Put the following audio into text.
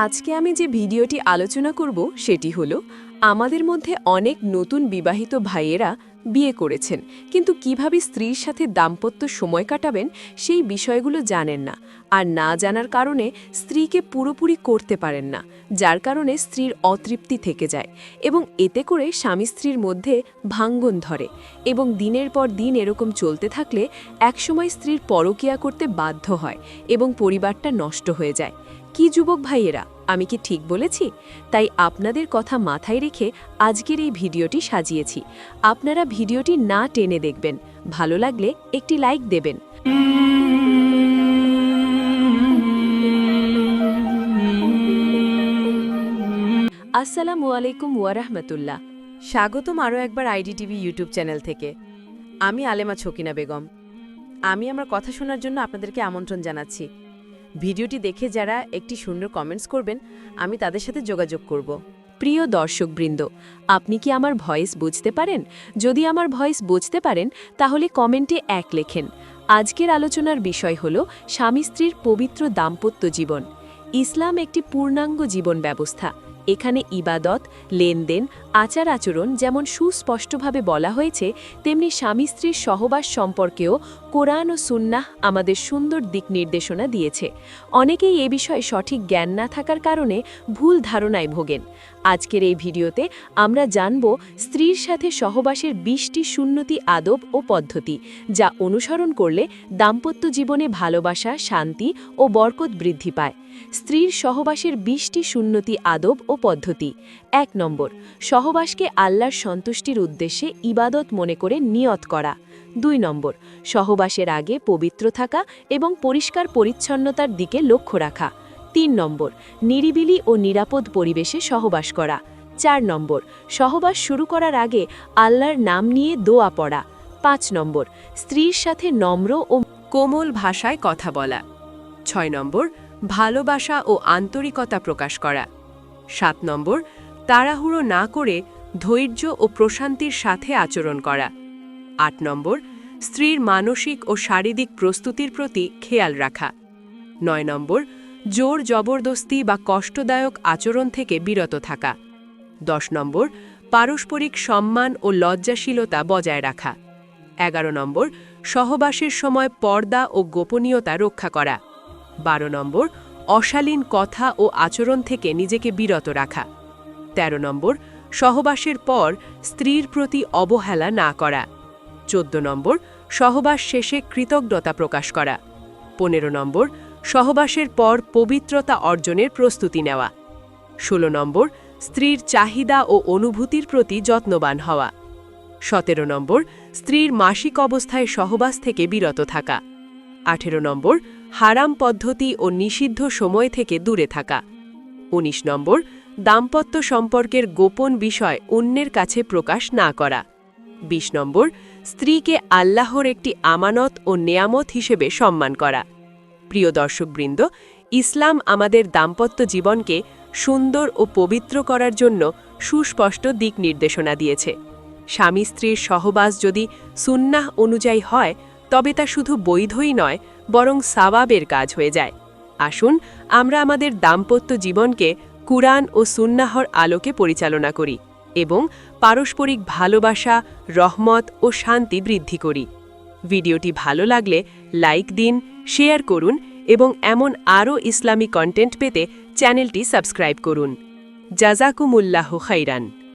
আজকে আমি যে ভিডিওটি আলোচনা করব সেটি হলো আমাদের মধ্যে অনেক নতুন বিবাহিত ভাইয়েরা বিয়ে করেছেন কিন্তু কিভাবে স্ত্রীর সাথে দাম্পত্য সময় কাটাবেন সেই বিষয়গুলো জানেন না আর না জানার কারণে স্ত্রীকে পুরোপুরি করতে পারেন না যার কারণে স্ত্রীর অতৃপ্তি থেকে যায় এবং এতে করে স্বামী স্ত্রীর মধ্যে ভাঙ্গন ধরে এবং দিনের পর দিন এরকম চলতে থাকলে একসময় স্ত্রীর পরকীয়া করতে বাধ্য হয় এবং পরিবারটা নষ্ট হয়ে যায় কি যুবক ভাইয়েরা আমি কি ঠিক বলেছি তাই আপনাদের কথা মাথায় রেখে আজকের এই ভিডিওটি সাজিয়েছি আপনারা ভিডিওটি না টেনে দেখবেন ভালো লাগলে একটি লাইক দেবেন আসসালামু আলাইকুম ওয়া রাহমাতুল্লাহ স্বাগতম আরও একবার আইডিটিভি ইউটিউব চ্যানেল থেকে আমি আলেমা ছকিনা বেগম আমি আমার কথা শোনার জন্য আপনাদেরকে আমন্ত্রণ জানাচ্ছি ভিডিওটি দেখে যারা একটি সুন্দর কমেন্টস করবেন আমি তাদের সাথে যোগাযোগ করব প্রিয় দর্শকবৃন্দ আপনি কি আমার ভয়েস বুঝতে পারেন যদি আমার ভয়েস বুঝতে পারেন তাহলে কমেন্টে 1 লেখেন আজকের আলোচনার বিষয় হলো স্বামী স্ত্রীর পবিত্র দাম্পত্য জীবন ইসলাম একটি পূর্ণাঙ্গ জীবন ব্যবস্থা এখানে ইবাদত লেনদেন আচার আচরণ যেমন সুস্পষ্টভাবে বলা হয়েছে তেমনি স্বামী স্ত্রীর সহবাস সম্পর্কেও কোরআন ও সুন্নাহ আমাদের সুন্দর দিক নির্দেশনা দিয়েছে অনেকেই এ বিষয়ে সঠিক জ্ঞান না থাকার কারণে ভুল ধারণায় ভোগেন আজকের এই ভিডিওতে আমরা জানব স্ত্রীর সাথে সহবাসের 20টি সুন্নতি আদব ও পদ্ধতি যা অনুসরণ করলে দাম্পত্য জীবনে ভালোবাসা শান্তি ও বরকত বৃদ্ধি পায় স্ত্রীর সহবাসের 20টি সুন্নতি আদব ও পদ্ধতি 1 নম্বর সহবাসকে আল্লাহর সন্তুষ্টির উদ্দেশ্যে ইবাদত মনে করে নিয়ত করা 2 নম্বর সহবাসের আগে পবিত্র থাকা এবং পরিষ্কার পরিচ্ছন্নতার দিকে লক্ষ্য রাখা 3 নম্বর নিরিবিলি ও নিরাপদ পরিবেশে সহবাস করা 4 নম্বর সহবাস শুরু করার আগে আল্লাহর নাম নিয়ে দোয়া পড়া 5 নম্বর স্ত্রীর সাথে নম্র ও কোমল ভাষায় কথা বলা 6 নম্বর ভালোবাসা ও আন্তরিকতা প্রকাশ করা 7 নম্বর তাড়াহুড়ো না করে ধৈর্য ও প্রশান্তির সাথে আচরণ করা 8 নম্বর স্ত্রীর মানসিক ও শারীরিক প্রস্তুতির প্রতি খেয়াল রাখা 9 নম্বর জোর জবরদস্তি বা কষ্টদায়ক আচরণ থেকে বিরত থাকা 10 নম্বর পারস্পরিক সম্মান ও লজ্জাশীলতা বজায় রাখা 11 নম্বর সহবাসের সময় পর্দা ও গোপনীয়তা রক্ষা করা 12 নম্বর অশালীন কথা ও আচরণ থেকে নিজেকে বিরত রাখা 13 নম্বর সহবাসের পর স্ত্রীর প্রতি অবহেলা না করা 14 নম্বর সহবাস শেষে কৃতজ্ঞতা প্রকাশ করা 15 নম্বর সহবাসের পর পবিত্রতা অর্জনের প্রস্তুতি নেওয়া 16 নম্বর স্ত্রীর চাহিদা ও অনুভূতির প্রতি যত্নবান হওয়া 17 নম্বর স্ত্রীর মাসিক অবস্থায় সহবাস থেকে বিরত থাকা 18 নম্বর হারাম পদ্ধতি ও নিষিদ্ধ সময় থেকে দূরে থাকা 19 নম্বর দাম্পত্য সম্পর্কের গোপন বিষয় অন্যের কাছে প্রকাশ না করা 20 নম্বর স্ত্রীকে আল্লাহর একটি আমানত ও নেয়ামত হিসেবে সম্মান করা প্রিয় দর্শকবৃন্দ ইসলাম আমাদের দাম্পত্য জীবনকে সুন্দর ও পবিত্র করার জন্য সুস্পষ্ট দিক নির্দেশনা দিয়েছে স্বামী স্ত্রীর সহবাস যদি সুন্নাহ অনুযায়ী হয় তবে তা শুধু বৈধই নয় বরং সাওয়াবের কাজ হয়ে যায় আসুন আমরা আমাদের দাম্পত্য জীবনকে কুরআন ও সুন্নাহর আলোকে পরিচালনা করি এবং পারস্পরিক ভালোবাসা রহমত ও শান্তি বৃদ্ধি করি ভিডিওটি ভালো লাগলে লাইক দিন শেয়ার করুন এবং এমন আরও ইসলামী কন্টেন্ট পেতে চ্যানেলটি সাবস্ক্রাইব করুন জাযাকুমুল্লাহু খাইরান